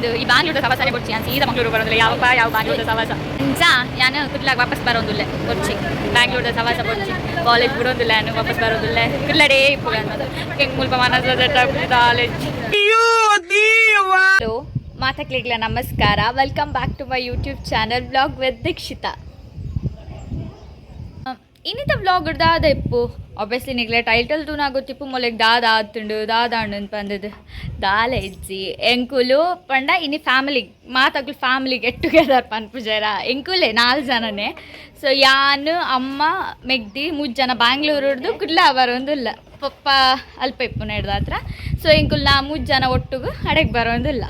ಒಂದು ಈ ಬ್ಯಾಂಗ್ಳೂರ್ ಸವಾಸನೆ ಕೊಡ್ಚಿ ಅಂತ ಸೀದಾ ಮಂಗಳೂರು ಬರೋದಿಲ್ಲ ಯಾವಪ್ಪ ಯಾವ ಬ್ಯಾಂಗ್ಳೂರ್ ಸವಾಸ ಇಂಚಾ ನಾನು ಕುಡ್ಲಾಗ ವಾಪಸ್ ಬರೋದಿಲ್ಲ ಕೊಡ್ಚಿ ಬ್ಯಾಂಗ್ಳೂರ್ ಸವಾಸ ಕೊಡ್ಚಿ ಕಾಲೇಜ್ ಬಿಡೋದಿಲ್ಲ ನಾನು ವಾಪಸ್ ಬರೋದಿಲ್ಲ ಕುಡ್ಲಡೇ ಇಪ್ಪು ಅನ್ನೋದು ಹೆಂಗ್ ಮುಲ್ಪ ಮನಸ್ಸು ಕಾಲೇಜ್. ಹಲೋ ಮಾತಕ್ಲಿಗ್ಲ ನಮಸ್ಕಾರ, welcome back to my YouTube channel vlog with Dikshita. ಇನ್ನಿತ ವ್ಲಾಗ್ ದಾದ ಇಪ್ಪು ಆಬ್ವಿಯಸ್ಲಿ ನಿಗ್ಲೆ ಟೈಟಲ್ ತೂ ನಾ ಗೊತ್ತಿಪ್ಪು ಮೊಲೆಗ್ ದಾದ ಆತುಂಡು ದಾದಾಂಡು ಅಂತ ಬಂದದ್ದು ದಾಲೆ ಇಜ್ಜಿ ಎಂಕುಲು ಪಂಡ ಇನ್ನು ಫ್ಯಾಮಿಲಿಗೆ ಮಾತಾಗ್ಲು ಫ್ಯಾಮಿಲಿ ಗೆಟ್ ಟುಗೆದರ್ ಪನ್ಪುಜಾರ ಎಂಕುಲೆ 4 ಜನನೇ. ಸೊ ಯಾನು ಅಮ್ಮ ಮೆಗ್ದಿ 3 ಜನ ಬ್ಯಾಂಗ್ಳೂರ್ದು ಕುಡ್ಲ ಬರೋದಿಲ್ಲ, ಪಪ್ಪ ಅಲ್ಪ ಇಪ್ಪು ನೆಡ್ದ ಹತ್ರ. ಸೊ ಎಂಕುಲ್ ನಾ 3 ಜನ ಒಟ್ಟಿಗೆ ಅಡೆಗೆ ಬರೋದಿಲ್ಲ.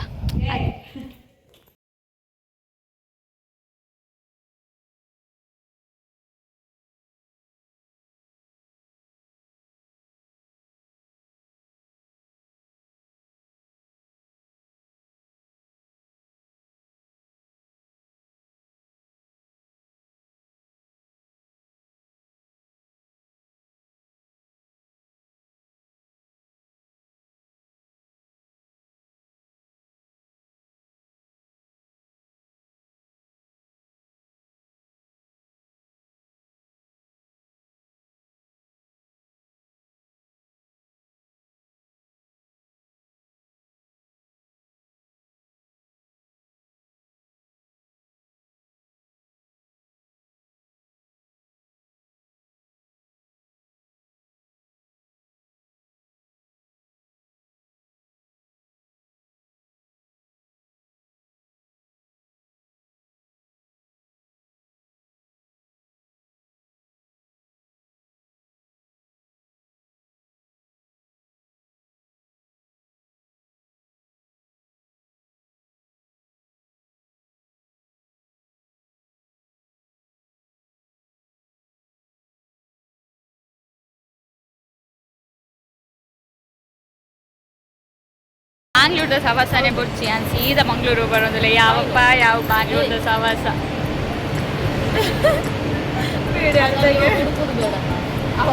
ಬ್ಯಾಂಗ್ಳೂರ್ದ ಸವಾಸನೆ ಬೊಡ್ಚಿ ಅಂತ ಸೀದಾ ಮಂಗಳೂರು ಬರೋದಿಲ್ಲ ಯಾವಪ್ಪ ಯಾವ ಬ್ಯಾಂಗ್ಳೂರ್ದ ಸವಾಸ.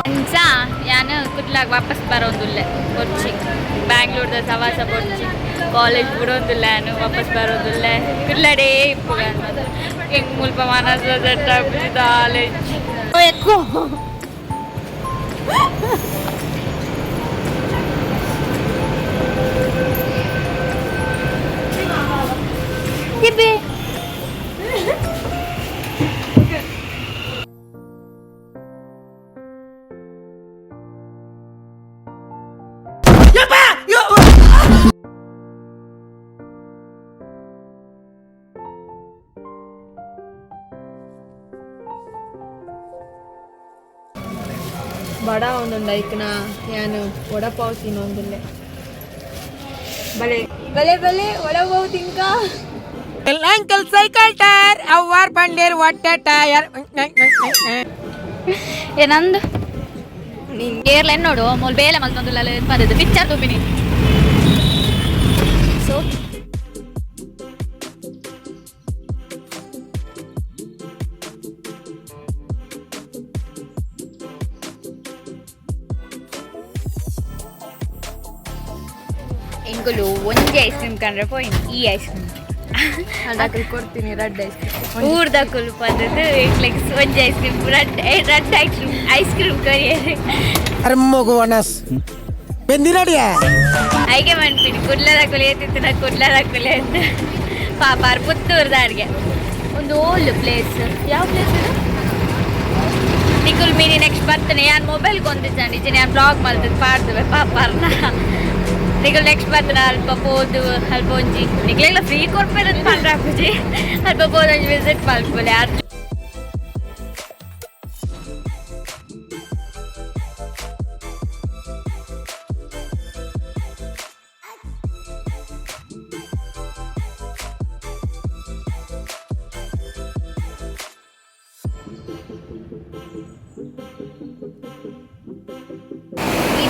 ಅಂಚ ನಾನು ಕುಡ್ಲಾಗ ವಾಪಸ್ ಬರೋದಿಲ್ಲ ಬೊಡ್ಚಿ ಬ್ಯಾಂಗ್ಳೂರ್ದ ಸವಾಸ ಬೊಡ್ಚಿ ಕಾಲೇಜ್ ಬಿಡೋದಿಲ್ಲ ನಾನು ವಾಪಸ್ ಬರೋದಿಲ್ಲ ಕುಡ್ಲಡೇ ಇಪ್ಪು ಅನ್ನೋದು ಹೆಂಗ್ ಮುಲ್ಪ ಮನಸ್ಸು ಕಾಲೇಜ್. Yippee! ಬಡ ಒಂದೊಂದು ಐಕ್ನ ನಾನು ವಡಪಾವ್ ತಿನ್ನೊಂದಿಲ್ಲ. ಬಲೆ ಬಲೆ ಬಲೆ ವಡಪಾವ್ ತಿನ್ಕ ಅಂಕಲ್ ಸೈಕಲ್ ಟೈರ್ ಅವ್ವಾರ್ ಬಂಡೇರ್ ಹೊಟ್ಟೆ ಟೈರ್ ಏನಂದು ಏರ್ಲ ನೋಡು ಮೊಲ್ ಬೇಲೆ ಮಲ್ತೊಂದಿಲ್ಲ ಬಂದದ್ದು ಪಿಕ್ಚರ್ ತೂಪಿನಿ. ಸೊ ಎಂಗುಲು ಒಂಜಿ ಐಸ್ ಕ್ರೀಮ್ ಕಂಡ್ರೆ ಪೋಯಿನ್ ಈ ಐಸ್ ಕ್ರೀಮ್ ಅದಕ್ಕೆ ಕೊಡ್ತೀನಿ ರೆಡ್ ಐಸ್ ಕ್ರೀಮ್ ಊರ್ದ ಕುಲ್ಪದ್ದು ಲೈಕ್ ಒಂಜಿ ice cream red ice cream ಕೊರಿಯರು ಅರ್ಮಗುವನಸ್ ಬೆಂದಿನಡಿಯ ಐಗೆ ಮಾಡ್ತೀನಿ ಕುಡ್ಲದ ಕುಲಿ ಎತ್ತಿತ್ತು ನಾ ಕುಡ್ಲದ ಕುಲಿ ಅಂತ ಪಾಪ ಪುತ್ತೂರ್ದ ಅಡ್ಗೆ ಒಂದು ಓಲ್ಡ್ ಪ್ಲೇಸ್. ಯಾವ ಪ್ಲೇಸ್ ಇದು ನಿಕುಲ್ ಮೀನಿ ನೆಕ್ಸ್ಟ್ ಬರ್ತಾನೆ ಯಾನ್ ಮೊಬೈಲ್ ಕೊಂದಿದ್ದಾನೆ ನಾನು ಬ್ಲಾಗ್ ಮಾಡ್ತದ್ದು ಪಾಡ್ದುವೆ ಪಾಪರ್ನ ನಿಗಳು ನೆಕ್ಸ್ಟ್ ಬರ್ತಾನೆ ಅಲ್ಪ ಹೋದು ಅಲ್ಪ ಒಂಜಿ ನಿಗಳೆಲ್ಲ ಫ್ರೀ ಕೊಡ್ಬೇಕಂತ ಮಾಡ್ರಾಕುಜಿ ಅಲ್ಪ ಹೋದ್ ಒಂಜಿ ವಿಸಿಟ್ ಮಾಡ್ಕೊಳ್ಳಿ ಯಾರು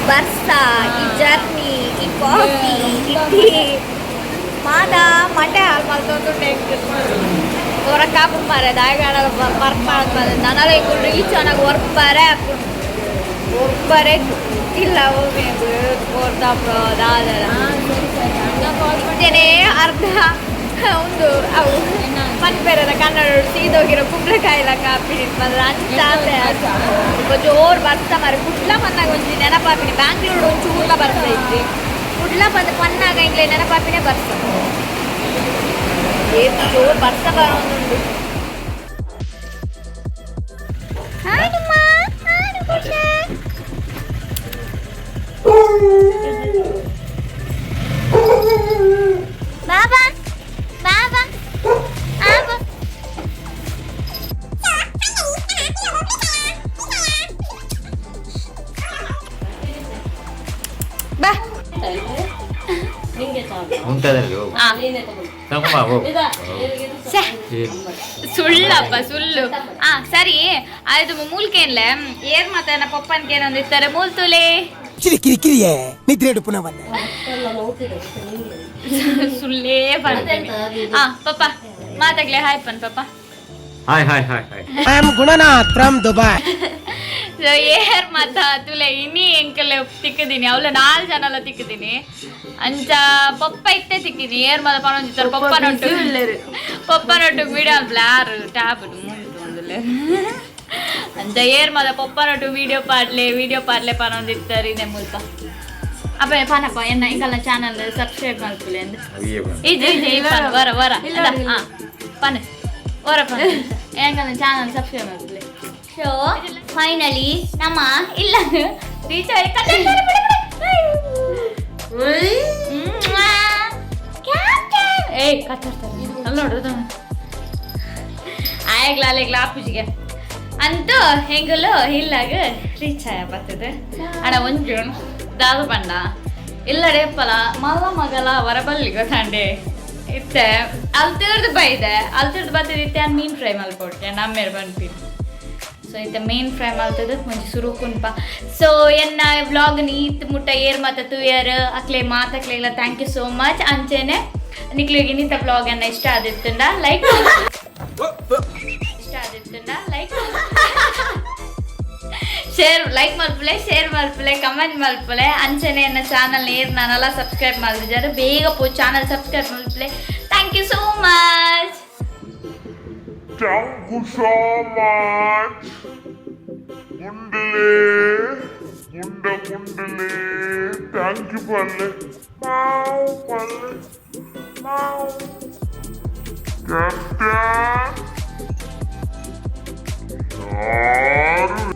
ಬರ್ಸಾ ಈ ಜರ್ನಿ ಈ ಕಾಫಿ ಈ ಟೀ ಮಾದ ಮಂಡೆ ಹಾಲು ಮಲ್ತೊಂದು ಟೆಂಕ್ ಹೊರ ಕಾಪು ಮಾರೆ ದಾಯಗಾಣ ವರ್ಕ್ ಮಾಡ್ತಾರೆ ನನಗೆ ರೀಚ್ ನನಗೆ ವರ್ಕ್ ಬಾರೆ ವರ್ಕ್ ಬಾರೆ ಇಲ್ಲ ಹೋಗಿ ಕೋರ್ತಾ ದಾದರ ಇದ್ದೇನೆ ಅರ್ಧ ಒಂದು ಅವು ಮನ್ಪೇರದ ಕನ್ನಡ ಸೀದೋಗಿರೋ ಕುಂಬಳಕಾಯಿಲ ಕಾಪಿ ಬಂದ್ರೆ ಅಂಚ ಜೋರು ಬರ್ತಾ ಮಾರಿ ಕುಡ್ಲ ಬಂದಾಗ ಒಂಚಿ ನೆನಪಾಪಿನಿ ಬ್ಯಾಂಗ್ಳೂರು ಒಂದು ಚೂರ್ಲ ಬರ್ತಾ ಇದ್ರಿ ಕುಡ್ಲ ಬಂದು ಪನ್ನಾಗ ಇಂಗ್ಲೇ ನೆನಪಾಪಿನೇ ಬರ್ತಾ ಏನು ಜೋರು ಬರ್ತಾ ಬರೋದುಂಟು ಬಾಬಾ ಬಾಬಾ ಆಬಾ ಬಾ ಸುಳ್ಳಪ್ಪ ಸುಳ್ಳು ಸರಿ ಆಯ್ತು ಮೂಲ್ಕೇನ್ಲೆ ಏರ್ ಮಾತಾಡ ಪಪ್ಪನ್ಕೇನೊಂದು ಇರ್ತಾರೆ ಮೂಲ್ ತುಲೆ ಕಿರಿಕಿರಿಯೇ ನಿದ್ರೆ ಪುನಃ ಸುಳ್ಳೇ ಬರ್ತೇನೆ ಪಪ್ಪ ಮಾತಾಗ್ಲೆ ಹಾಯ್ ಪನ್ ಪಪ್ಪ hi hi hi hi I am Gunanath from Dubai so ಏರ್ ಮಾತ ತುಲೆ ಇನ್ನಿ ಎಂಕಲೆ ತಿಕ್ಕದೀನಿ ಅವಳ 4 ಜನ ತಿಕ್ಕದೀನಿ ಅಂಚ ಪಪ್ಪ ಇತ್ತೆ ತಿಕ್ಕಿನಿ ಏರ್ ಮಾತ ಪನೊಂದಿತ್ತಾರೆ ಪಪ್ಪನೊಟ್ಟು ವಿಡಿಯೋ ಬ್ಲಾರ್ ಟ್ಯಾಬ್ ಮುಂದೆ ಅಂಚ ಏರ್ ಮಾತ ಪಪ್ಪನೊಟ್ಟು ವಿಡಿಯೋ ಪಾಡ್ಲೆ ಪನೊಂದಿತ್ತಾರೆ ಇದೆ ಮುಲ್ಪ ಅಪ್ಪ ಪನಪ್ಪ ಎನ್ನ ಇಂಕಲ್ನ ಚಾನಲ್ ಸಬ್ಸ್ಕ್ರೈಬ್ ಮಾಡ್ಕೊಳ್ಳಿ ಎಂದು ಇದು ವರ ಪನ ವರ ಪನ ಎಂಕಲ್ನ ಚಾನಲ್ ಸಬ್ಸ್ಕ್ರೈಬ್ ಮಾಡ್ಕೊಳ್ಳಿ ಸೊ ಫೈನಲಿ ನಮ್ಮ ಇಲ್ಲ ರೀಚ್ ಆಗಿ ಏಯ್ ಕಚ್ಚಾಡ್ತಾರೆ ಅಲ್ಲಿ ನೋಡ್ರಿ ಆಯ್ಗ್ಲ ಆಪುಜಿಗೆ ಅಂತೂ ಹೆಂಗಲು ಇಲ್ಲಾಗ ರೀಚ್ ಆಯ ಬರ್ತದೆ ಅಣ್ಣ ಒಂಜು ದಾದು ಪಂಡ ಇಲ್ಲಡೆಪ್ಪಲ ಮಲ್ಲ ಮಗಲ ವರಬಲ್ಲಿ ಗೊತ್ತಂಡೆ ಇತ್ತೆ ಅಲ್ತಿರ್ದು ಬೈದೆ ಅಲ್ತಿರ್ದು ಬರ್ತದಿತ್ತೆ ಮೀನ್ ಫ್ರೈ ಮಲ್ಕೊಟ್ಟೆ ನಮ್ಮೇಲೆ ಬಂದ್ಬಿಟ್ಟು ಸೊ ಇತ್ತೆ ಮೇನ್ ಫ್ರೈ ಮಾಡ್ತದ ಮುಂಚೆ ಸುರು ಕುನ್ಪ ಸೊ ಎನ್ನ ವ್ಲಾಗ್ ನೀತ್ ಮುಟ್ಟ ಏರ್ ಮಾತ ತುಯರ್ ಅಕ್ಲೆ ಮಾತಕ್ಲೆಲ್ಲ ಥ್ಯಾಂಕ್ ಯು ಸೋ ಮಚ್ ಅಂಚೆನೆ ನಿಕ್ಲಿಗೆ ಇನ್ನಿತ ವ್ಲಾಗ್ ಅನ್ನ ಇಷ್ಟ ಆದಿತ್ತಂಡ ಲೈಕ್ ಲೈಕ್ ಮಲ್ಪಲೆ ಶೇರ್ ಮಲ್ಪಲೆ ಕಮೆಂಟ್ ಮಲ್ಪಲೆ ಅಂಚೆನೆ ಎನ್ನ ಚಾನಲ್ ಏರ್ ನಾನೆಲ್ಲ ಸಬ್ಸ್ಕ್ರೈಬ್ ಮಾಡಿದ್ದಾರೆ ಬೇಗ ಪೋ ಚಾನಲ್ ಸಬ್ಸ್ಕ್ರೈಬ್ ಮಲ್ಪಲೆ thank you so much Thank you so much. Gundale. Thank you, Palle. Palle. Captain.